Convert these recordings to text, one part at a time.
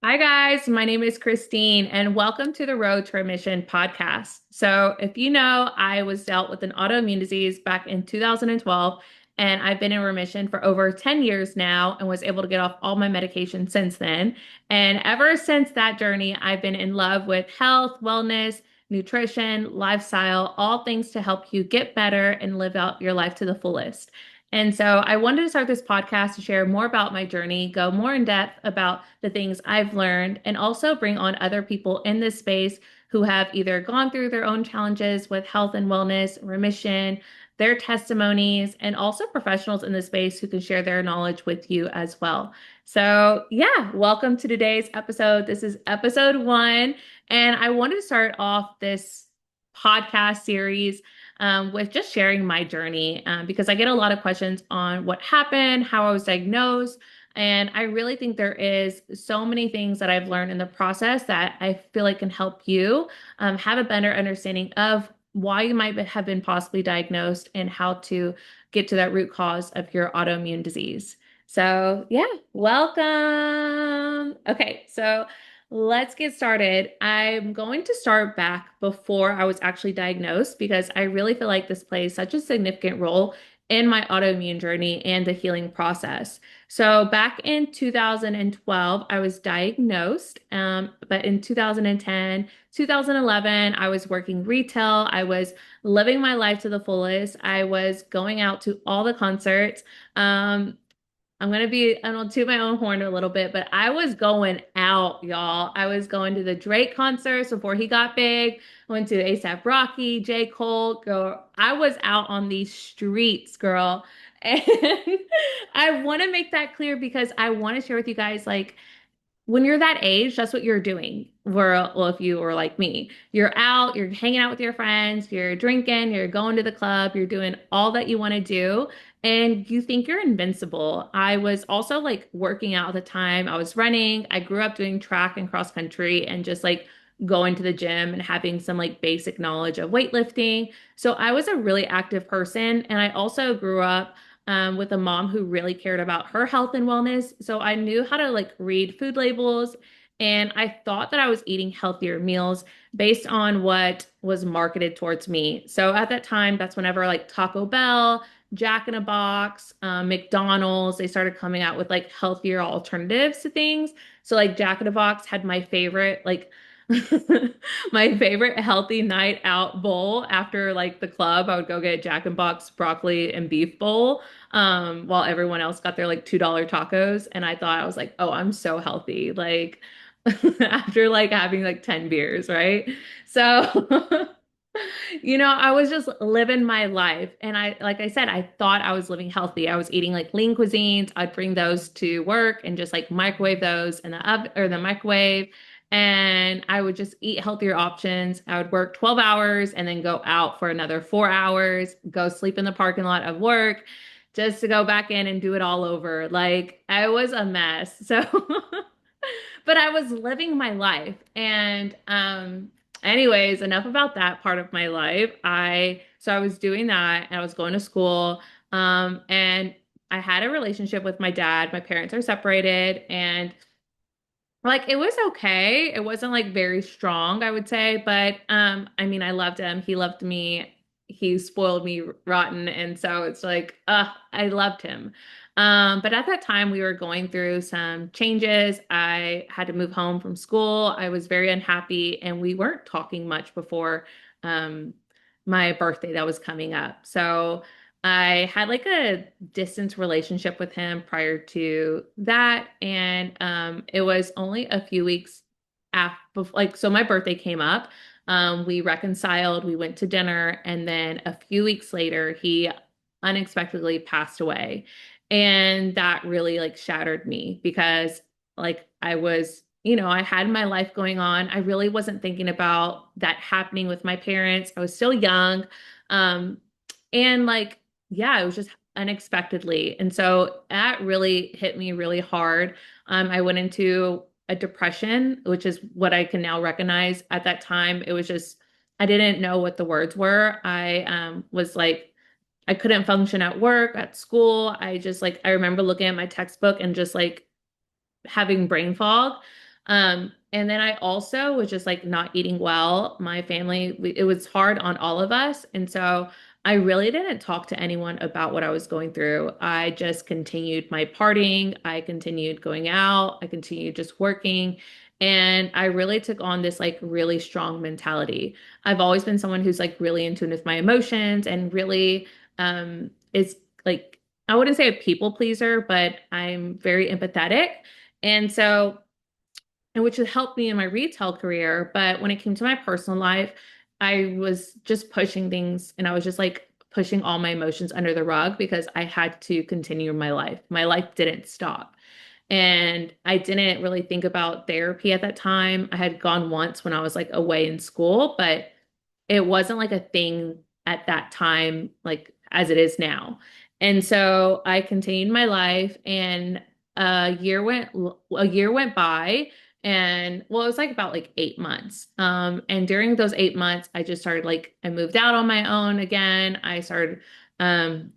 Hi, guys. My name is Christine, and welcome to the Road to Remission Podcast. So, if you know, I was dealt with an autoimmune disease back in 2012, and I've been in remission for over 10 years now and was able to get off all my medication since then. And ever since that journey, I've been in love with health, wellness, nutrition, lifestyle, all things to help you get better and live out your life to the fullest. And so I wanted to start this podcast to share more about my journey, go more in depth about the things I've learned, and also bring on other people in this space who have either gone through their own challenges with health and wellness, remission, their testimonies, and also professionals in the space who can share their knowledge with you as well. So, yeah, welcome to today's episode. This is episode one, and I wanted to start off this podcast series with just sharing my journey because I get a lot of questions on what happened, how I was diagnosed. And I really think there is so many things that I've learned in the process that I feel like can help you have a better understanding of why you might have been possibly diagnosed and how to get to that root cause of your autoimmune disease. So, yeah, welcome. Okay, so let's get started. I'm going to start back before I was actually diagnosed because I really feel like this plays such a significant role in my autoimmune journey and the healing process. So back in 2012, I was diagnosed, but in 2010, 2011, I was working retail. I was living my life to the fullest. I was going out to all the concerts. I'm gonna toot my own horn a little bit, but I was going out, y'all. I was going to the Drake concerts before he got big. I went to ASAP Rocky, J. Cole, girl. I was out on these streets, girl. And I want to make that clear because I want to share with you guys, like, when you're that age, that's what you're doing. Well, if you were like me, you're out, you're hanging out with your friends, you're drinking, you're going to the club, you're doing all that you want to do, and you think you're invincible. I was also like working out at the time. I was running. I grew up doing track and cross country and just like going to the gym and having some like basic knowledge of weightlifting. So I was a really active person. And I also grew up with a mom who really cared about her health and wellness. So I knew how to like read food labels. And I thought that I was eating healthier meals based on what was marketed towards me. So at that time, that's whenever like Taco Bell, Jack in a Box, McDonald's, they started coming out with like healthier alternatives to things. So like Jack in a Box had my favorite, like my favorite healthy night out bowl after like the club. I would go get Jack in Box broccoli and beef bowl while everyone else got their like $2 tacos. And I thought I was like, oh, I'm so healthy. Like after like having like 10 beers, right? So I was just living my life. And like I said, I thought I was living healthy. I was eating like lean cuisines. I'd bring those to work and just like microwave those in the oven or the microwave. And I would just eat healthier options. I would work 12 hours and then go out for another 4 hours, go sleep in the parking lot of work just to go back in and do it all over. Like I was a mess. So but I was living my life. And anyways, enough about that part of my life. I was doing that and I was going to school. And I had a relationship with my dad. My parents are separated and like it was okay. It wasn't like very strong, I would say, but I mean, I loved him. He loved me. He spoiled me rotten, and so it's like, I loved him. But at that time, we were going through some changes. I had to move home from school. I was very unhappy, and we weren't talking much before um my birthday that was coming up. So I had like a distance relationship with him prior to that. And it was only a few weeks after, like, so my birthday came up. We reconciled, we went to dinner, and then a few weeks later, he unexpectedly passed away. And that really like shattered me because like I had my life going on. I really wasn't thinking about that happening with my parents. I was still young. Um, and like, yeah, it was just unexpectedly. And so that really hit me really hard. I went into a depression, which is what I can now recognize. At that time, it was just, I didn't know what the words were. I was like, I couldn't function at work, at school. I remember looking at my textbook and just like having brain fog. And then I also was just like not eating well. My family, it was hard on all of us. And so I really didn't talk to anyone about what I was going through. I just continued my partying. I continued going out. I continued just working. And I really took on this like really strong mentality. I've always been someone who's like really in tune with my emotions and really is like, I wouldn't say a people pleaser, but I'm very empathetic. And so and which has helped me in my retail career. But when it came to my personal life, I was just pushing things and I was just like pushing all my emotions under the rug because I had to continue my life. My life didn't stop. And I didn't really think about therapy at that time. I had gone once when I was like away in school, but it wasn't like a thing at that time, like as it is now. And so I continued my life and a year went by and well, it was like about like 8 months. And during those 8 months, I just started like I moved out on my own again. Um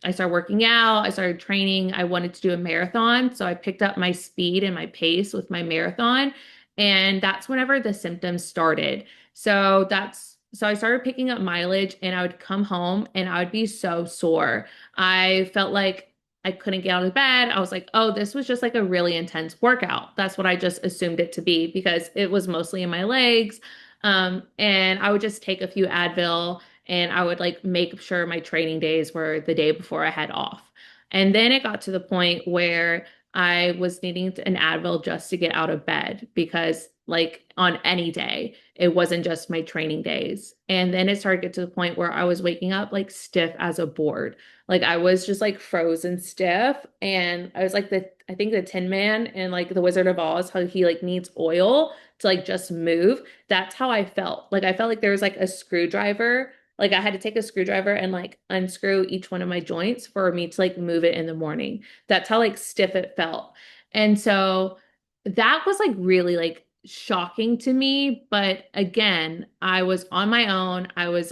I started working out, I started training. I wanted to do a marathon. So I picked up my speed and my pace with my marathon. And that's whenever the symptoms started. So I started picking up mileage and I would come home and I would be so sore. I felt like I couldn't get out of bed. I was like, oh, this was just like a really intense workout. That's what I just assumed it to be because it was mostly in my legs. And I would just take a few Advil and I would like make sure my training days were the day before I had off. And then it got to the point where I was needing an Advil just to get out of bed because like on any day, it wasn't just my training days. And then it started to get to the point where I was waking up like stiff as a board. Like I was just like frozen stiff and I was like I think the Tin Man and like the Wizard of Oz, how he like needs oil to like just move. That's how I felt. Like I felt like there was like a screwdriver like I had to take a screwdriver and like unscrew each one of my joints for me to like move it in the morning. That's how like stiff it felt. And so that was like really like shocking to me. But again, I was on my own. I was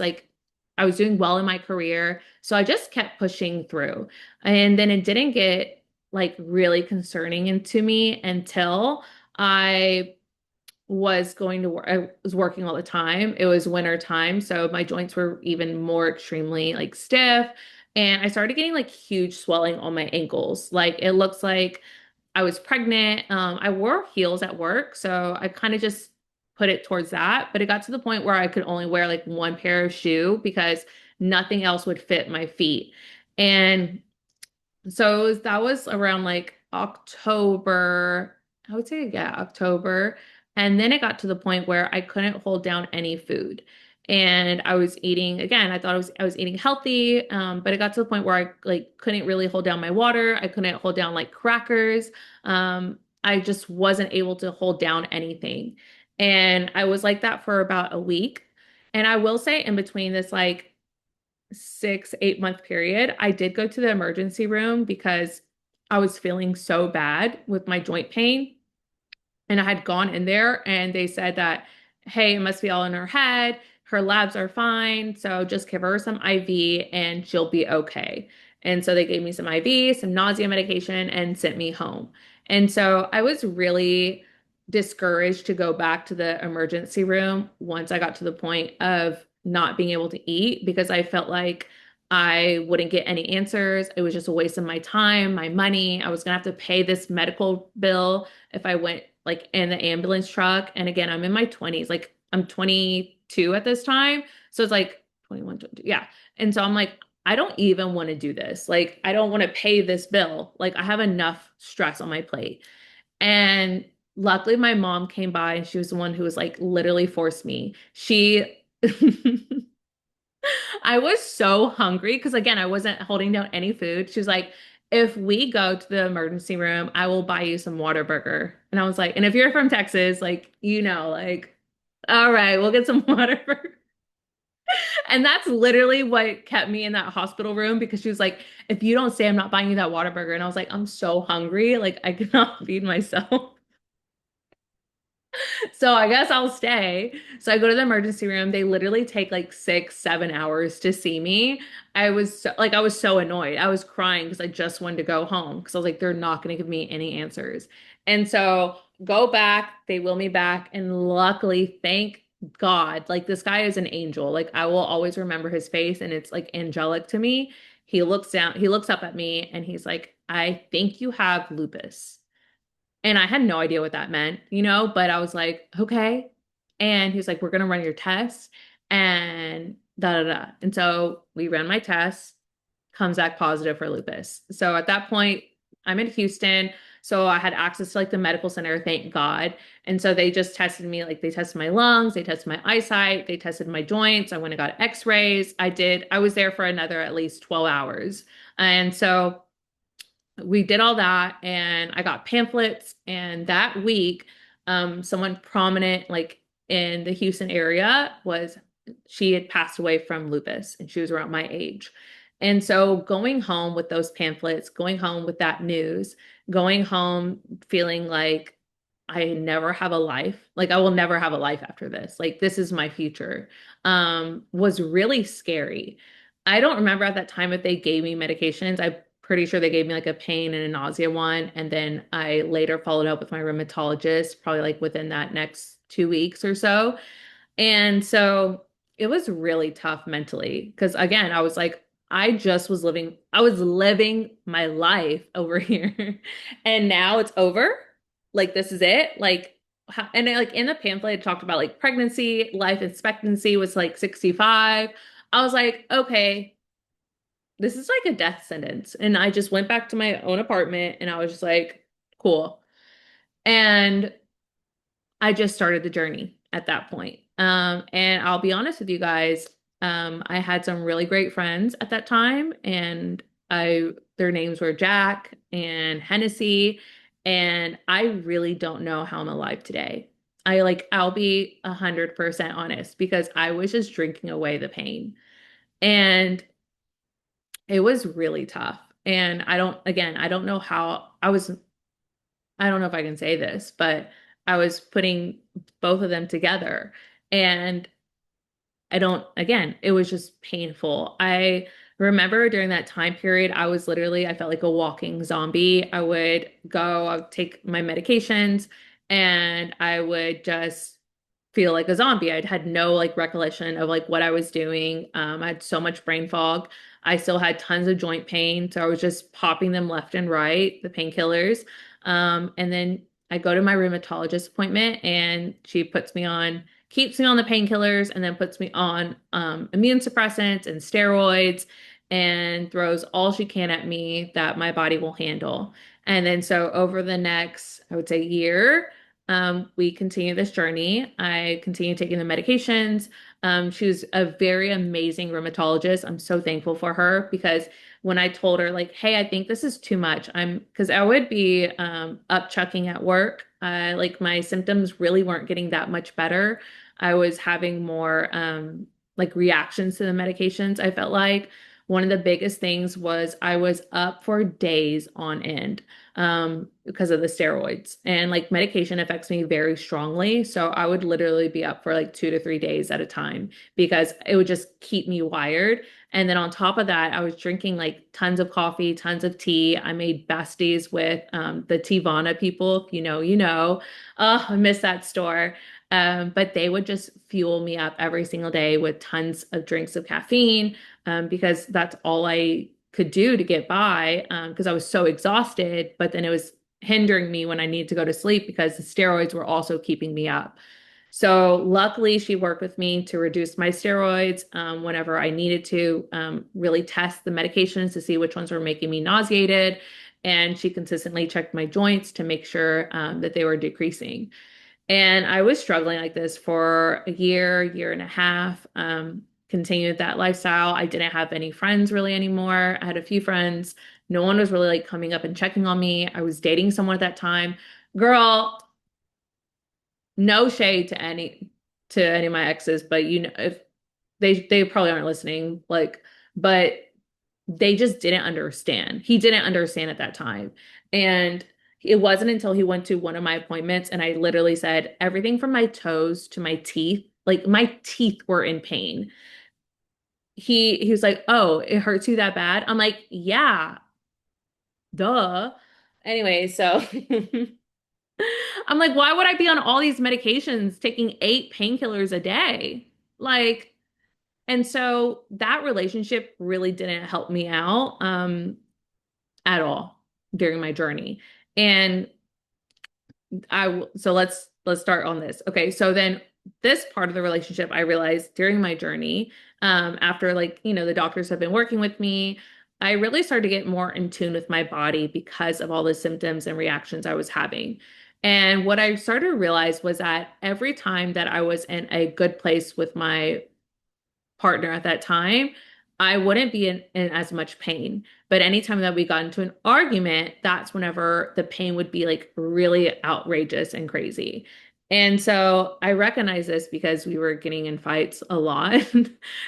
doing well in my career. So I just kept pushing through. And then it didn't get like really concerning into me until I was going to work. I was working all the time. It was winter time, so my joints were even more extremely like stiff. And I started getting like huge swelling on my ankles. Like it looks like I was pregnant. I wore heels at work, so I kind of just put it towards that. But it got to the point where I could only wear like one pair of shoe because nothing else would fit my feet. And so that was around like October, I would say, yeah, October. And then it got to the point where I couldn't hold down any food. And I was eating, again, I was eating healthy, but it got to the point where I like couldn't really hold down my water. I couldn't hold down like crackers. I just wasn't able to hold down anything. And I was like that for about a week. And I will say in between this like 6, 8 month period, I did go to the emergency room because I was feeling so bad with my joint pain. And I had gone in there and they said that, hey, it must be all in her head. Her labs are fine. So just give her some IV and she'll be okay. And so they gave me some IV, some nausea medication, and sent me home. And so I was really discouraged to go back to the emergency room once I got to the point of not being able to eat because I felt like I wouldn't get any answers. It was just a waste of my time, my money. I was gonna have to pay this medical bill if I went like in the ambulance truck. And again, I'm in my 20s, like I'm 22 at this time. So it's like 21, 22. Yeah. And so I'm like, I don't even want to do this. Like, I don't want to pay this bill. Like, I have enough stress on my plate. And luckily, my mom came by and she was the one who was like literally forced me. I was so hungry because again, I wasn't holding down any food. She was like, if we go to the emergency room, I will buy you some Whataburger. And I was like, and if you're from Texas, like, like, all right, we'll get some Whataburger. And that's literally what kept me in that hospital room because she was like, if you don't say I'm not buying you that Whataburger. And I was like, I'm so hungry. Like, I cannot feed myself. So I guess I'll stay. So I go to the emergency room. They literally take like 6, 7 hours to see me. I was so annoyed. I was crying because I just wanted to go home because I was like, they're not going to give me any answers. And so go back, they wheel me back. And luckily, thank God, like this guy is an angel. Like I will always remember his face and it's like angelic to me. He looks down, he looks up at me and he's like, I think you have lupus. And I had no idea what that meant, but I was like, okay. And he was like, we're going to run your tests and da da da. And so we ran my tests, comes back positive for lupus. So at that point, I'm in Houston. So I had access to like the medical center, thank God. And so they just tested me, like they tested my lungs, they tested my eyesight, they tested my joints. I went and got x-rays. I was there for another at least 12 hours. And so we did all that and I got pamphlets. And that week, someone prominent, like in the Houston area, she had passed away from lupus and she was around my age. And so going home with those pamphlets, going home with that news, going home feeling like I never have a life, like I will never have a life after this, like this is my future, was really scary. I don't remember at that time if they gave me medications. I'm pretty sure they gave me like a pain and a nausea one. And then I later followed up with my rheumatologist, probably like within that next 2 weeks or so. And so it was really tough mentally because again, I was like, I was living my life over here. And now it's over. Like this is it. Like in the pamphlet, it talked about like pregnancy, life expectancy was like 65. I was like, okay, this is like a death sentence. And I just went back to my own apartment and I was just like, cool. And I just started the journey at that point. And I'll be honest with you guys, I had some really great friends at that time, and their names were Jack and Hennessy, and I really don't know how I'm alive today. I'll be 100% honest because I was just drinking away the pain. And it was really tough. And I don't know how I don't know if I can say this, but I was putting both of them together. And again, it was just painful. I remember during that time period, I felt like a walking zombie. I would take my medications and I would just feel like a zombie. I'd had no like recollection of like what I was doing. I had so much brain fog. I still had tons of joint pain. So I was just popping them left and right, the painkillers. And then I go to my rheumatologist appointment and she keeps me on the painkillers and then puts me on immune suppressants and steroids and throws all she can at me that my body will handle. And then so over the next, I would say year, we continue this journey. I continue taking the medications. She was a very amazing rheumatologist. I'm so thankful for her because when I told her like, hey, I think this is too much, because I would be up chucking at work. Like my symptoms really weren't getting that much better. I was having more like reactions to the medications. I felt like one of the biggest things was I was up for days on end because of the steroids. And like medication affects me very strongly. So I would literally be up for like 2 to 3 days at a time because it would just keep me wired. And then on top of that, I was drinking like tons of coffee, tons of tea. I made besties with the Tivana people. If you know, you know. Oh, I miss that store. But they would just fuel me up every single day with tons of drinks of caffeine because that's all I could do to get by because I was so exhausted. But then it was hindering me when I needed to go to sleep because the steroids were also keeping me up. So luckily, she worked with me to reduce my steroids whenever I needed to really test the medications to see which ones were making me nauseated. And she consistently checked my joints to make sure that they were decreasing. And I was struggling like this for a year and a half, continued that lifestyle. I didn't have any friends really anymore. I had a few friends. No one was really like coming up and checking on me. I was dating someone at that time. Girl, no shade to any of my exes, but if they probably aren't listening, like, but they just didn't understand. He didn't understand at that time. And It wasn't until he went to one of my appointments and I literally said everything from my toes to my teeth, like my teeth were in pain. He was like, "Oh, it hurts you that bad?" I'm like, "Yeah, duh." Anyway, so I'm like, "Why would I be on all these medications taking 8 painkillers a day?" Like, and so that relationship really didn't help me out at all during my journey. And so let's start on this. Okay, so then this part of the relationship I realized during my journey, after like, the doctors have been working with me, I really started to get more in tune with my body because of all the symptoms and reactions I was having. And what I started to realize was that every time that I was in a good place with my partner at that time, I wouldn't be in as much pain. But anytime that we got into an argument, that's whenever the pain would be like really outrageous and crazy. And so I recognize this because we were getting in fights a lot.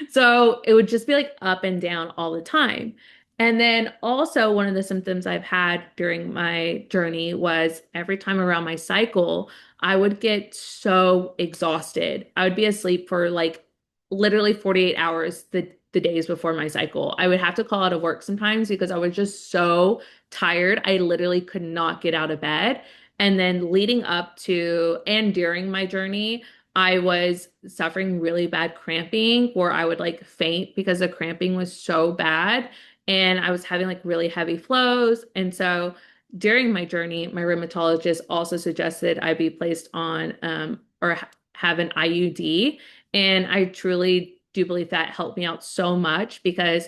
So it would just be like up and down all the time. And then also, one of the symptoms I've had during my journey was every time around my cycle, I would get so exhausted. I would be asleep for like literally 48 hours the days before my cycle. I would have to call out of work sometimes because I was just so tired. I literally could not get out of bed. And then leading up to and during my journey, I was suffering really bad cramping where I would like faint because the cramping was so bad. And I was having like really heavy flows. And so during my journey, my rheumatologist also suggested I be placed on or have an IUD. And I truly do believe that helped me out so much because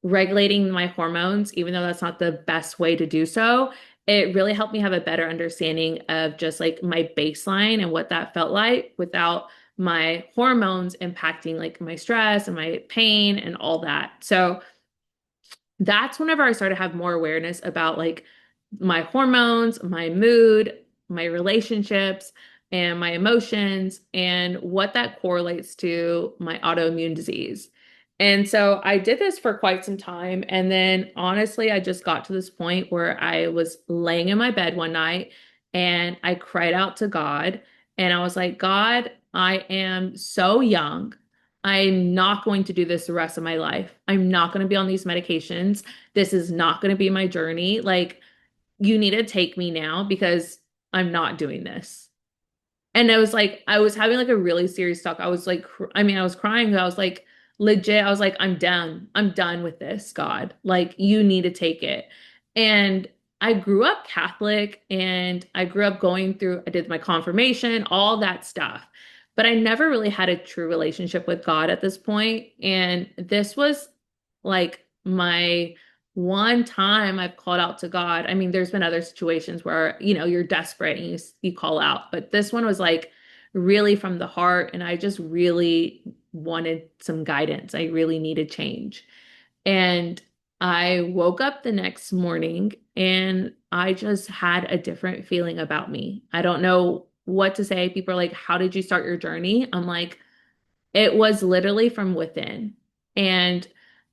regulating my hormones, even though that's not the best way to do so, it really helped me have a better understanding of just like my baseline and what that felt like without my hormones impacting like my stress and my pain and all that. So that's whenever I started to have more awareness about like my hormones, my mood, my relationships, and my emotions, and what that correlates to my autoimmune disease. And so I did this for quite some time. And then honestly, I just got to this point where I was laying in my bed one night and I cried out to God. And I was like, God, I am so young. I'm not going to do this the rest of my life. I'm not going to be on these medications. This is not going to be my journey. Like, you need to take me now because I'm not doing this. And I was like, I was having like a really serious talk. I was like, I was crying. I was like, legit, I was like, I'm done. I'm done with this, God. Like, you need to take it. And I grew up Catholic and I grew up I did my confirmation, all that stuff. But I never really had a true relationship with God at this point. And this was like my one time I've called out to God. I mean, there's been other situations where, you're desperate and you call out, but this one was like really from the heart. And I just really wanted some guidance. I really needed change. And I woke up the next morning and I just had a different feeling about me. I don't know what to say. People are like, "How did you start your journey?" I'm like, it was literally from within. And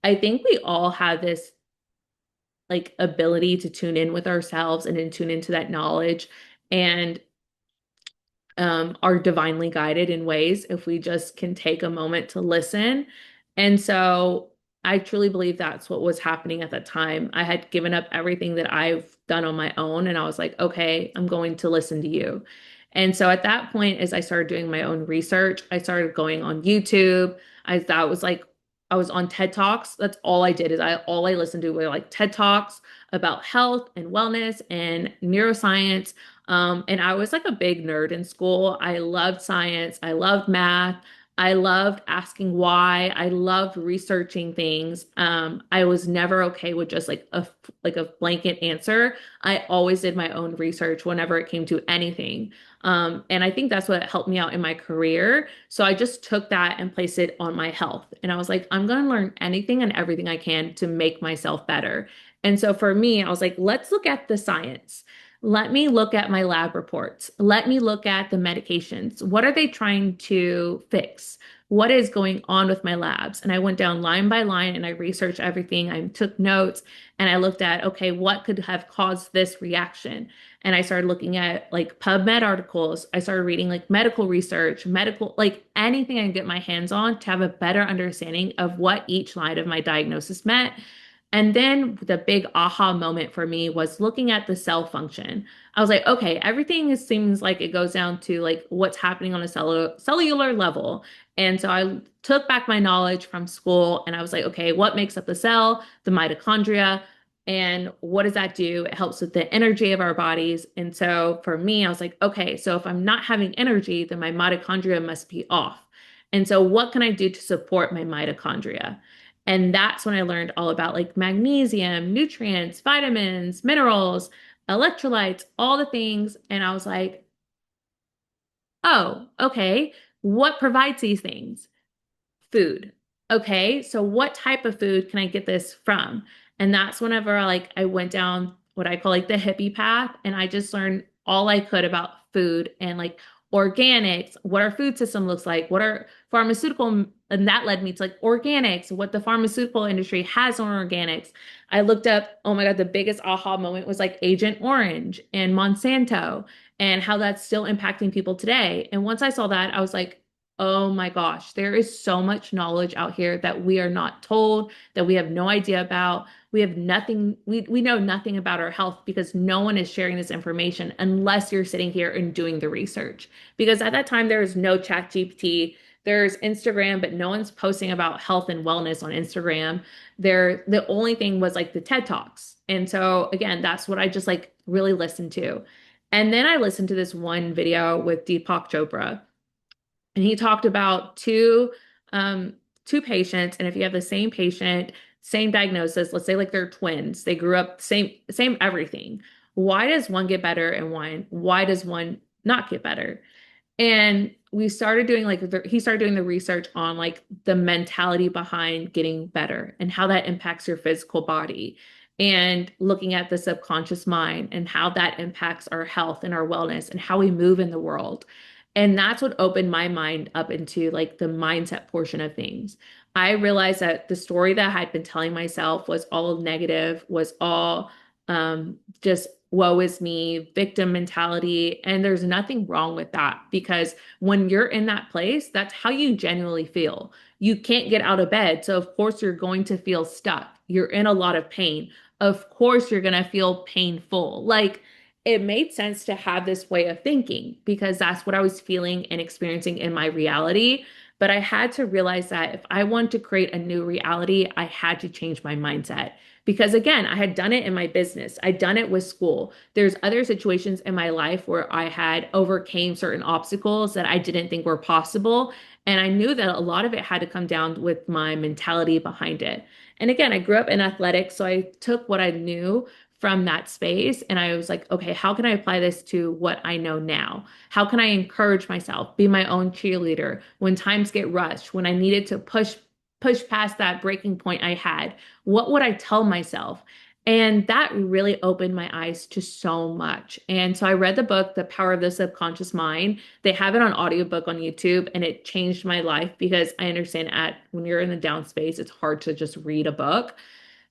I think we all have this like ability to tune in with ourselves and then tune into that knowledge and are divinely guided in ways if we just can take a moment to listen. And so I truly believe that's what was happening at that time. I had given up everything that I've done on my own, and I was like, okay, I'm going to listen to you. And so at that point, as I started doing my own research, I started going on YouTube. That was like I was on TED Talks. That's all I did is all I listened to were like TED Talks about health and wellness and neuroscience. And I was like a big nerd in school. I loved science. I loved math. I loved asking why. I loved researching things. I was never okay with just like a blanket answer. I always did my own research whenever it came to anything. And I think that's what helped me out in my career. So I just took that and placed it on my health. And I was like, I'm going to learn anything and everything I can to make myself better. And so for me, I was like, let's look at the science. let me look at my lab reports. Let me look at the medications. What are they trying to fix? What is going on with my labs? And I went down line by line and I researched everything. I took notes and I looked at, okay, what could have caused this reaction? And I started looking at like PubMed articles. I started reading like medical research, medical, like anything I can get my hands on to have a better understanding of what each line of my diagnosis meant. And then the big aha moment for me was looking at the cell function. I was like, okay, seems like it goes down to like what's happening on a cellular level. And so I took back my knowledge from school and I was like, okay, what makes up the cell? The mitochondria. And what does that do? It helps with the energy of our bodies. And so for me, I was like, okay, so if I'm not having energy, then my mitochondria must be off. And so what can I do to support my mitochondria? And that's when I learned all about like magnesium, nutrients, vitamins, minerals, electrolytes, all the things. And I was like, oh, okay, what provides these things? Food. Okay, so what type of food can I get this from? And that's whenever like I went down what I call like the hippie path and I just learned all I could about food and like organics, what our food system looks like, what our pharmaceutical, and that led me to like organics, what the pharmaceutical industry has on organics. I looked up, oh my God, the biggest aha moment was like Agent Orange and Monsanto and how that's still impacting people today. And once I saw that, I was like, oh my gosh, there is so much knowledge out here that we are not told, that we have no idea about. We have nothing, we know nothing about our health because no one is sharing this information unless you're sitting here and doing the research. Because at that time, there was no chat GPT. There's Instagram, but no one's posting about health and wellness on Instagram. The only thing was like the TED Talks. And so again, that's what I just like really listened to. And then I listened to this one video with Deepak Chopra and he talked about two patients, and if you have the same patient, same diagnosis, let's say like they're twins, they grew up same everything. Why does one get better and why does one not get better? And we started doing he started doing the research on like the mentality behind getting better and how that impacts your physical body and looking at the subconscious mind and how that impacts our health and our wellness and how we move in the world. And that's what opened my mind up into like the mindset portion of things. I realized that the story that I had been telling myself was all negative, was all just woe is me, victim mentality. And there's nothing wrong with that because when you're in that place, that's how you genuinely feel. You can't get out of bed. So, of course, you're going to feel stuck. You're in a lot of pain. Of course, you're going to feel painful. Like, it made sense to have this way of thinking because that's what I was feeling and experiencing in my reality. But I had to realize that if I want to create a new reality, I had to change my mindset. Because again, I had done it in my business. I'd done it with school. There's other situations in my life where I had overcame certain obstacles that I didn't think were possible. And I knew that a lot of it had to come down with my mentality behind it. And again, I grew up in athletics, so I took what I knew from that space and I was like, okay, how can I apply this to what I know now? How can I encourage myself, be my own cheerleader when times get rushed, when I needed to push past that breaking point I had? What would I tell myself? And that really opened my eyes to so much. And so I read the book, The Power of the Subconscious Mind. They have it on audiobook on YouTube, and it changed my life because I understand when you're in the down space, it's hard to just read a book.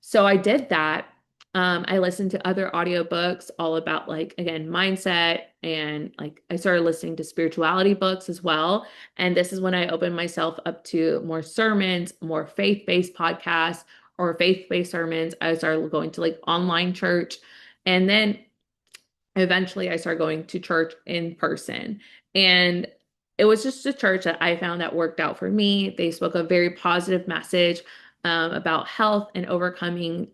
So I did that. I listened to other audiobooks all about like, again, mindset and like I started listening to spirituality books as well. And this is when I opened myself up to more sermons, more faith-based podcasts or faith-based sermons. I started going to like online church. And then eventually I started going to church in person. And it was just a church that I found that worked out for me. They spoke a very positive message about health and overcoming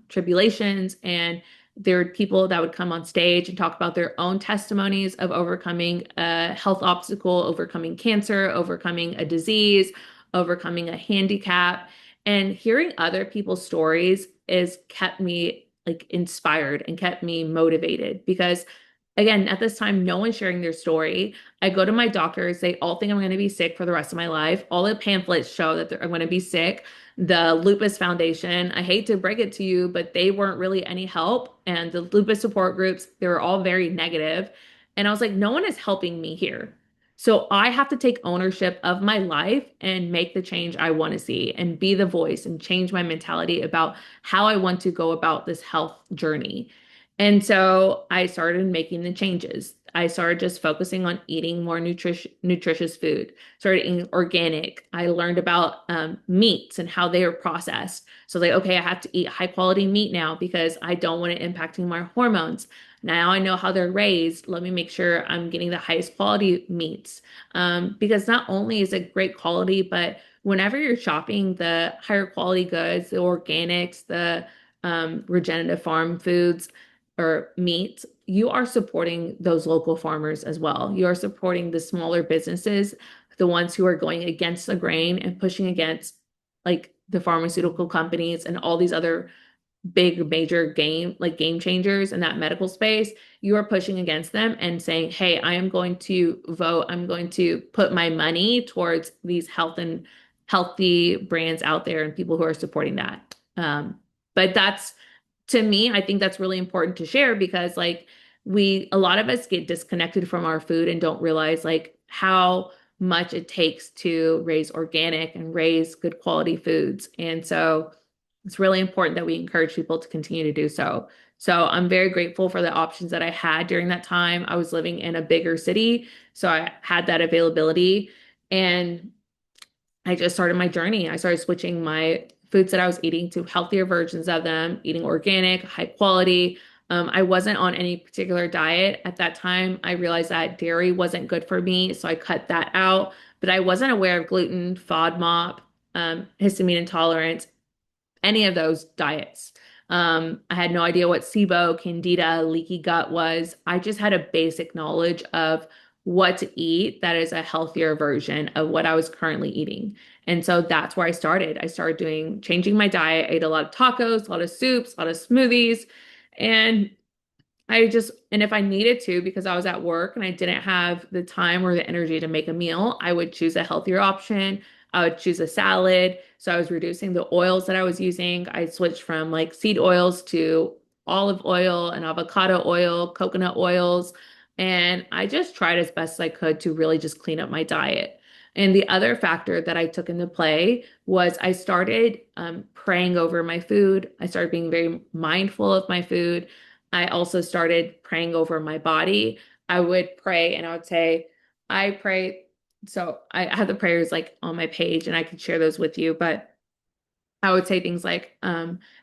tribulations. And there were people that would come on stage and talk about their own testimonies of overcoming a health obstacle, overcoming cancer, overcoming a disease, overcoming a handicap. And hearing other people's stories is kept me like inspired and kept me motivated because again, at this time, no one's sharing their story. I go to my doctors. They all think I'm going to be sick for the rest of my life. All the pamphlets show that I'm going to be sick. The Lupus Foundation, I hate to break it to you, but they weren't really any help. And the lupus support groups, they were all very negative. And I was like, no one is helping me here. So I have to take ownership of my life and make the change I want to see and be the voice and change my mentality about how I want to go about this health journey. And so I started making the changes. I started just focusing on eating more nutritious food, started eating organic. I learned about meats and how they are processed. So like, okay, I have to eat high quality meat now because I don't want it impacting my hormones. Now I know how they're raised. Let me make sure I'm getting the highest quality meats. Because not only is it great quality, but whenever you're shopping the higher quality goods, the organics, the regenerative farm foods, or meat, you are supporting those local farmers as well. You are supporting the smaller businesses, the ones who are going against the grain and pushing against like the pharmaceutical companies and all these other big major game changers in that medical space. You are pushing against them and saying, hey, I am going to vote, I'm going to put my money towards these health and healthy brands out there and people who are supporting that. But that's, to me, I think that's really important to share because like a lot of us get disconnected from our food and don't realize like how much it takes to raise organic and raise good quality foods. And so it's really important that we encourage people to continue to do so. So I'm very grateful for the options that I had during that time. I was living in a bigger city, so I had that availability. And I just started my journey. I started switching my foods that I was eating to healthier versions of them, eating organic, high quality. I wasn't on any particular diet at that time. I realized that dairy wasn't good for me, so I cut that out. But I wasn't aware of gluten, FODMAP, histamine intolerance, any of those diets. I had no idea what SIBO, Candida, leaky gut was. I just had a basic knowledge of what to eat that is a healthier version of what I was currently eating. And so that's where I started. I started changing my diet. I ate a lot of tacos, a lot of soups, a lot of smoothies. And and if I needed to, because I was at work and I didn't have the time or the energy to make a meal, I would choose a healthier option. I would choose a salad. So I was reducing the oils that I was using. I switched from like seed oils to olive oil and avocado oil, coconut oils. And I just tried as best as I could to really just clean up my diet. And the other factor that I took into play was I started praying over my food. I started being very mindful of my food. I also started praying over my body. I would pray and I would say, I pray. So I have the prayers like on my page and I could share those with you, but I would say things like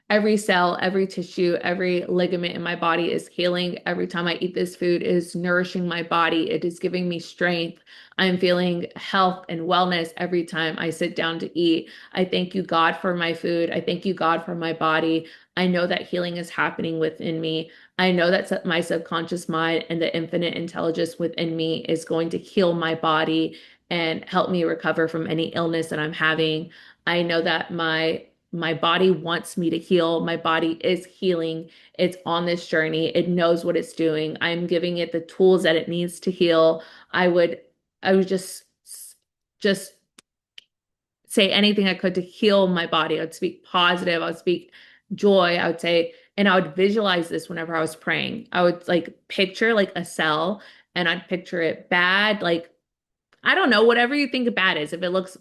every cell, every tissue, every ligament in my body is healing. Every time I eat this food, it is nourishing my body. It is giving me strength. I'm feeling health and wellness every time I sit down to eat. I thank you, God, for my food. I thank you, God, for my body. I know that healing is happening within me. I know that my subconscious mind and the infinite intelligence within me is going to heal my body and help me recover from any illness that I'm having. I know that my body wants me to heal. My body is healing. It's on this journey. It knows what it's doing. I'm giving it the tools that it needs to heal. I would just say anything I could to heal my body. I would speak positive. I would speak joy. I would say, and I would visualize this whenever I was praying. I would like picture like a cell and I'd picture it bad, like I don't know, whatever you think bad is. If it looks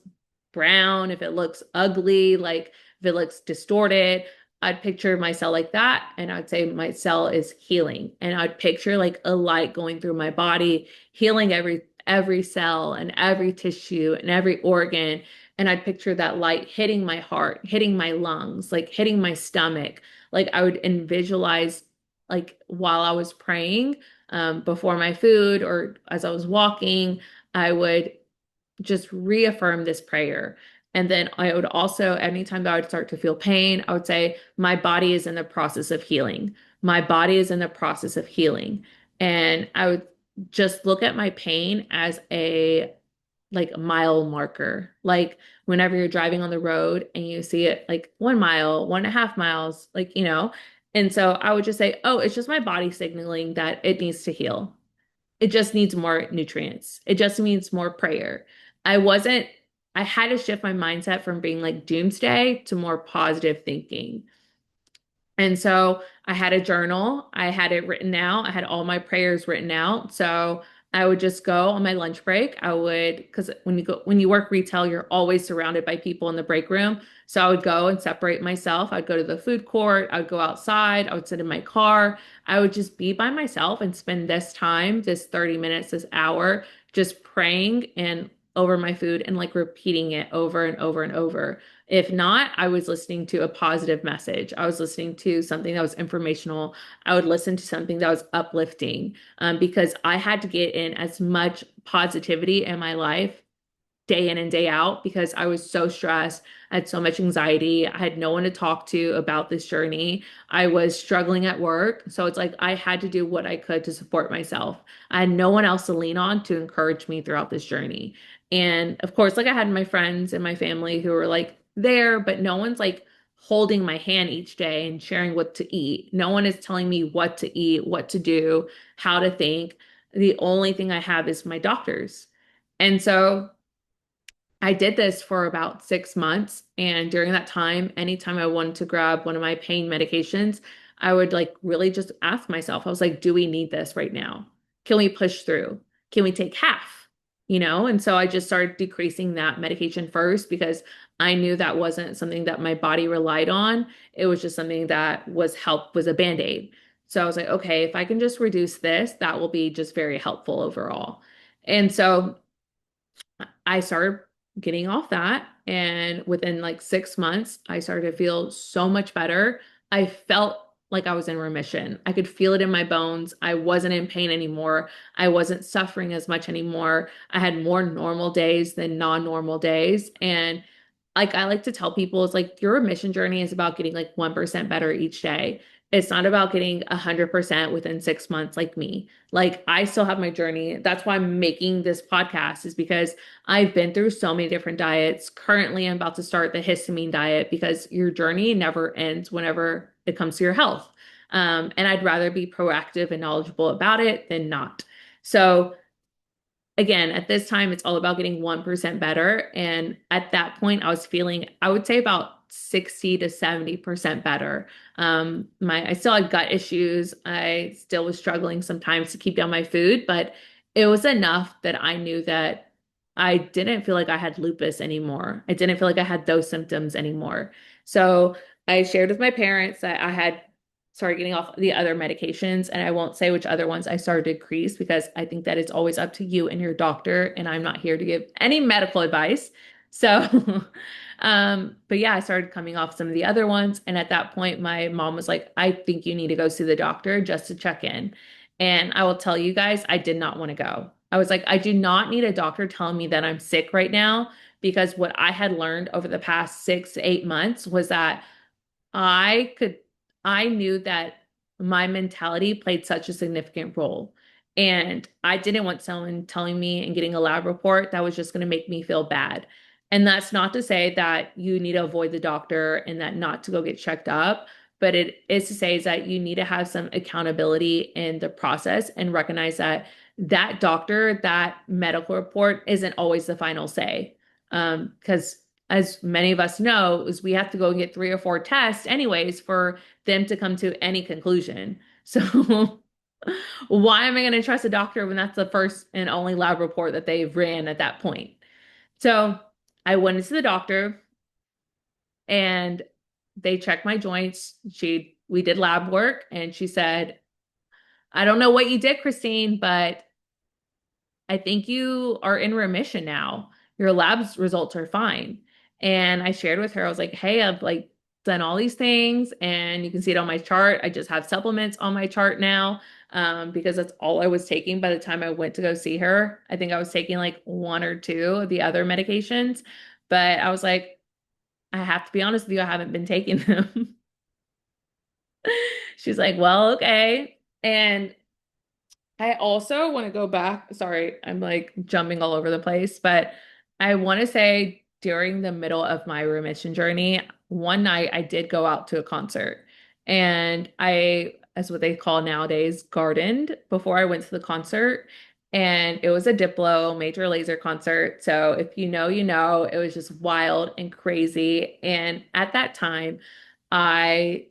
brown, if it looks ugly, like if it looks distorted, I'd picture my cell like that. And I'd say my cell is healing. And I'd picture like a light going through my body, healing every cell and every tissue and every organ. And I'd picture that light hitting my heart, hitting my lungs, like hitting my stomach. Like I would visualize like while I was praying, before my food or as I was walking, I would just reaffirm this prayer. And then I would also, anytime that I would start to feel pain, I would say, my body is in the process of healing. My body is in the process of healing. And I would just look at my pain as a like a mile marker. Like whenever you're driving on the road and you see it like 1 mile, 1.5 miles, like, And so I would just say, oh, it's just my body signaling that it needs to heal. It just needs more nutrients. It just needs more prayer. I wasn't, I had to shift my mindset from being like doomsday to more positive thinking. And so I had a journal, I had it written out, I had all my prayers written out. So I would just go on my lunch break. I would, because when you work retail, you're always surrounded by people in the break room. So I would go and separate myself. I'd go to the food court, I would go outside, I would sit in my car. I would just be by myself and spend this time, this 30 minutes, this hour, just praying and over my food and like repeating it over and over and over. If not, I was listening to a positive message. I was listening to something that was informational. I would listen to something that was uplifting, because I had to get in as much positivity in my life day in and day out because I was so stressed. I had so much anxiety. I had no one to talk to about this journey. I was struggling at work. So it's like I had to do what I could to support myself. I had no one else to lean on to encourage me throughout this journey. And of course, like I had my friends and my family who were like there, but no one's like holding my hand each day and sharing what to eat. No one is telling me what to eat, what to do, how to think. The only thing I have is my doctors. And so I did this for about 6 months. And during that time, anytime I wanted to grab one of my pain medications, I would like really just ask myself, I was like, do we need this right now? Can we push through? Can we take half? And so I just started decreasing that medication first because I knew that wasn't something that my body relied on. It was just something that was a band-aid. So I was like, okay, if I can just reduce this, that will be just very helpful overall. And so I started getting off that. And within like 6 months, I started to feel so much better. I felt like I was in remission. I could feel it in my bones. I wasn't in pain anymore. I wasn't suffering as much anymore. I had more normal days than non-normal days. And like I like to tell people, it's like your remission journey is about getting like 1% better each day. It's not about getting 100% within 6 months like me. Like I still have my journey. That's why I'm making this podcast is because I've been through so many different diets. Currently, I'm about to start the histamine diet because your journey never ends whenever it comes to your health. And I'd rather be proactive and knowledgeable about it than not. So again, at this time, it's all about getting 1% better. And at that point, I was feeling, I would say about 60 to 70% better. I still had gut issues. I still was struggling sometimes to keep down my food, but it was enough that I knew that I didn't feel like I had lupus anymore. I didn't feel like I had those symptoms anymore. So I shared with my parents that I had started getting off the other medications, and I won't say which other ones I started to decrease because I think that it's always up to you and your doctor, and I'm not here to give any medical advice. So, but yeah, I started coming off some of the other ones, and at that point, my mom was like, "I think you need to go see the doctor just to check in." And I will tell you guys, I did not want to go. I was like, I do not need a doctor telling me that I'm sick right now because what I had learned over the past 6 to 8 months was that I could, I knew that my mentality played such a significant role. And I didn't want someone telling me and getting a lab report that was just going to make me feel bad. And that's not to say that you need to avoid the doctor and that not to go get checked up, but it is to say is that you need to have some accountability in the process and recognize that that doctor, that medical report isn't always the final say. Because as many of us know, is we have to go and get 3 or 4 tests anyways for them to come to any conclusion. So why am I going to trust a doctor when that's the first and only lab report that they've ran at that point? So I went into the doctor and they checked my joints. We did lab work and she said, I don't know what you did, Christine, but I think you are in remission now. Your labs results are fine. And I shared with her, I was like, hey, I've like done all these things and you can see it on my chart. I just have supplements on my chart now, because that's all I was taking by the time I went to go see her. I think I was taking like 1 or 2 of the other medications, but I was like, I have to be honest with you, I haven't been taking them. She's like, well, okay. And I also want to go back. Sorry, I'm like jumping all over the place, but I want to say during the middle of my remission journey, one night I did go out to a concert And I, as what they call nowadays, gardened before I went to the concert. And it was a Diplo major laser concert. So if you know, you know, it was just wild and crazy. And at that time, I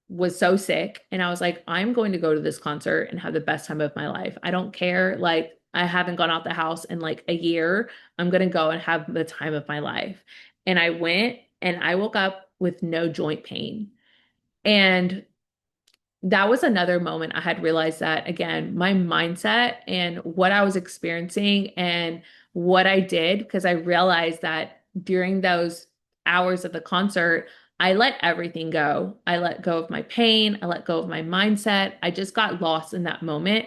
was so sick and I was like, I'm going to go to this concert and have the best time of my life. I don't care. Like, I haven't gone out the house in like a year. I'm going to go and have the time of my life. And I went and I woke up with no joint pain. And that was another moment I had realized that, again, my mindset and what I was experiencing and what I did, because I realized that during those hours of the concert, I let everything go. I let go of my pain. I let go of my mindset. I just got lost in that moment.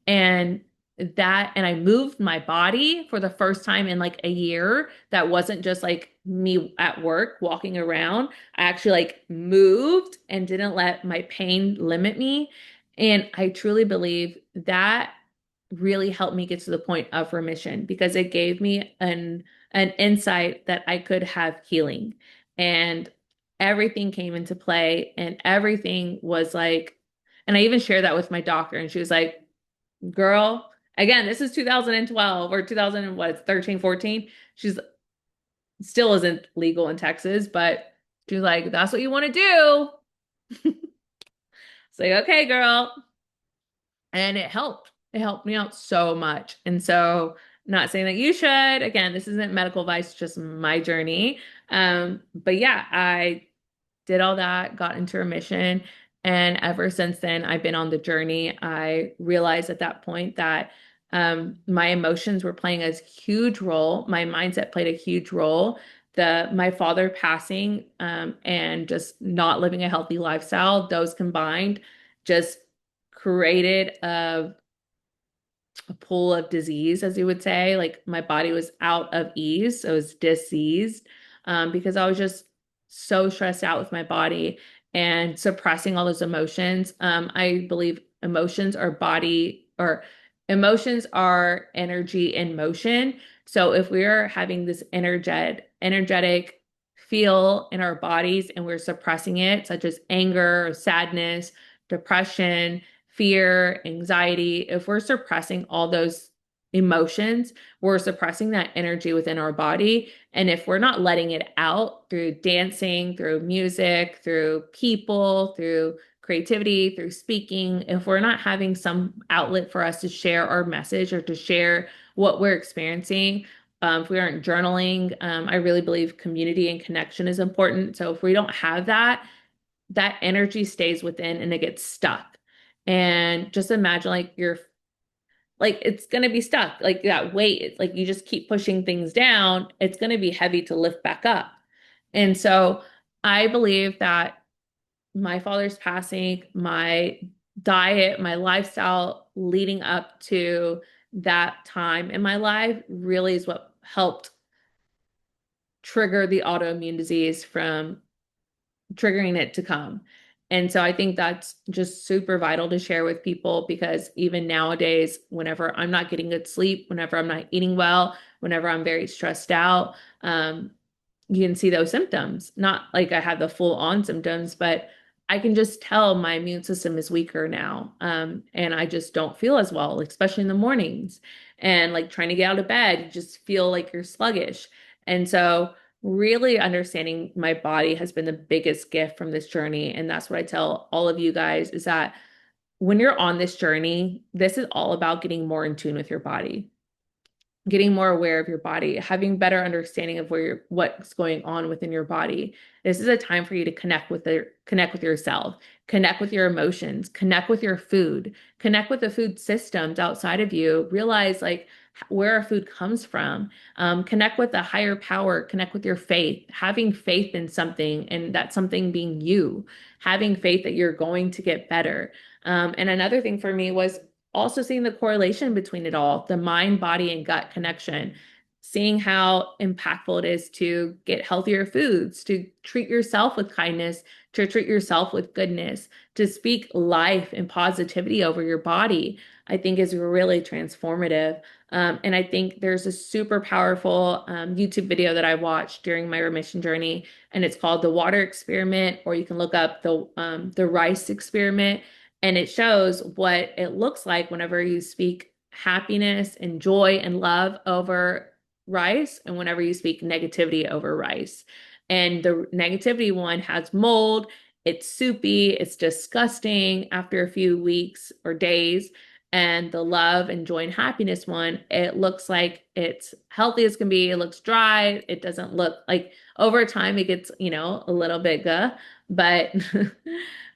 And and I moved my body for the first time in like a year. That wasn't just like me at work walking around. I actually like moved and didn't let my pain limit me. And I truly believe that really helped me get to the point of remission because it gave me an insight that I could have healing. And everything came into play and everything was like, and I even shared that with my doctor and she was like, girl, again, this is 2012 or 2000 and what, it's 13, 14. She's still isn't legal in Texas, but she's like, that's what you want to do. It's like, okay, girl. And it helped. It helped me out so much. And so, not saying that you should. Again, this isn't medical advice, just my journey. But yeah, I did all that, got into remission. And ever since then, I've been on the journey. I realized at that point that my emotions were playing a huge role. My mindset played a huge role. My father passing and just not living a healthy lifestyle, those combined just created a pool of disease, as you would say. Like my body was out of ease. So it was diseased because I was just so stressed out with my body and suppressing all those emotions. I believe emotions are energy in motion. So if we're having this energetic feel in our bodies and we're suppressing it, such as anger, sadness, depression, fear, anxiety, if we're suppressing all those emotions, we're suppressing that energy within our body. And if we're not letting it out through dancing, through music, through people, through creativity, through speaking, if we're not having some outlet for us to share our message or to share what we're experiencing, if we aren't journaling, I really believe community and connection is important. So if we don't have that, that energy stays within and it gets stuck. And just imagine like it's going to be stuck. Like that weight, it's like you just keep pushing things down, it's going to be heavy to lift back up. And so I believe that my father's passing, my diet, my lifestyle leading up to that time in my life really is what helped trigger the autoimmune disease from triggering it to come. And so I think that's just super vital to share with people because even nowadays, whenever I'm not getting good sleep, whenever I'm not eating well, whenever I'm very stressed out, you can see those symptoms. Not like I have the full on symptoms, but I can just tell my immune system is weaker now. And I just don't feel as well, especially in the mornings. And like trying to get out of bed, you just feel like you're sluggish. And so really understanding my body has been the biggest gift from this journey. And that's what I tell all of you guys is that when you're on this journey, this is all about getting more in tune with your body, getting more aware of your body, having better understanding of what's going on within your body. This is a time for you to connect with yourself, connect with your emotions, connect with your food, connect with the food systems outside of you, realize like where our food comes from, connect with a higher power, connect with your faith, having faith in something and that something being you, having faith that you're going to get better. And another thing for me was also seeing the correlation between it all, the mind, body, and gut connection. seeing how impactful it is to get healthier foods, to treat yourself with kindness, to treat yourself with goodness, to speak life and positivity over your body, I think is really transformative. And I think there's a super powerful YouTube video that I watched during my remission journey, and it's called the Water Experiment, or you can look up the Rice Experiment, and it shows what it looks like whenever you speak happiness and joy and love over rice and whenever you speak negativity over rice. And the negativity one has mold, it's soupy, it's disgusting after a few weeks or days. And the love and joy and happiness one, it looks like it's healthy as can be. It looks dry. It doesn't look like over time it gets, a little bit but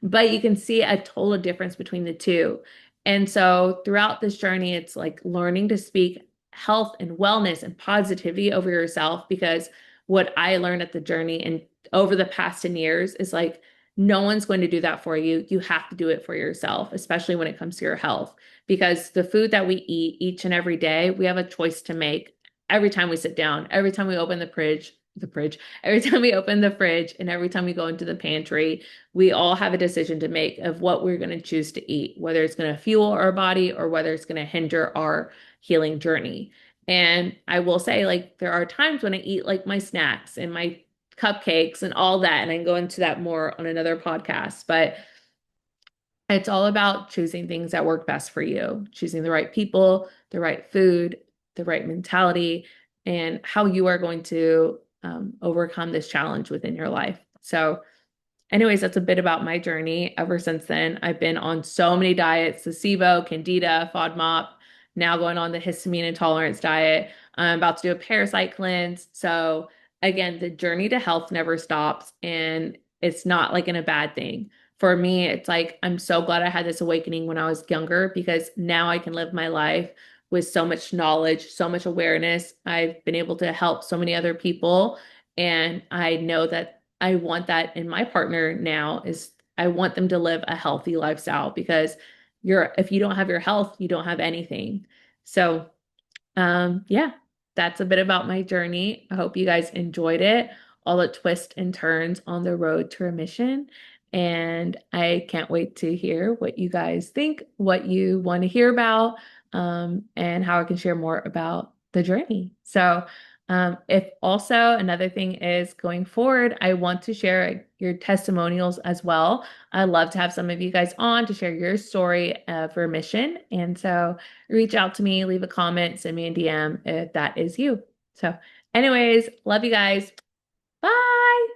but you can see a total difference between the two. And so throughout this journey, it's like learning to speak health and wellness and positivity over yourself, because what I learned at the journey and over the past 10 years is like no one's going to do that for you. You have to do it for yourself, especially when it comes to your health, because the food that we eat each and every day, we have a choice to make every time we sit down, every time we open every time we open the fridge, and every time we go into the pantry. We all have a decision to make of what we're going to choose to eat, whether it's going to fuel our body or whether it's going to hinder our healing journey. And I will say, like, there are times when I eat like my snacks and my cupcakes and all that, and I can go into that more on another podcast, but it's all about choosing things that work best for you, choosing the right people, the right food, the right mentality, and how you are going to overcome this challenge within your life. So, anyways, that's a bit about my journey. Ever since then, I've been on so many diets: the SIBO, Candida, FODMAP, now going on the histamine intolerance diet. I'm about to do a parasite cleanse. So again, the journey to health never stops, and it's not like in a bad thing. For me, it's like I'm so glad I had this awakening when I was younger, because now I can live my life with so much knowledge, so much awareness. I've been able to help so many other people, and I know that I want that in my partner now. Is I want them to live a healthy lifestyle, because if you don't have your health, you don't have anything. So, yeah, that's a bit about my journey. I hope you guys enjoyed it, all the twists and turns on the road to remission. And I can't wait to hear what you guys think, what you want to hear about, and how I can share more about the journey. So, if also another thing is going forward, I want to share your testimonials as well. I'd love to have some of you guys on to share your story of remission. And so reach out to me, leave a comment, send me a DM if that is you. So anyways, love you guys. Bye.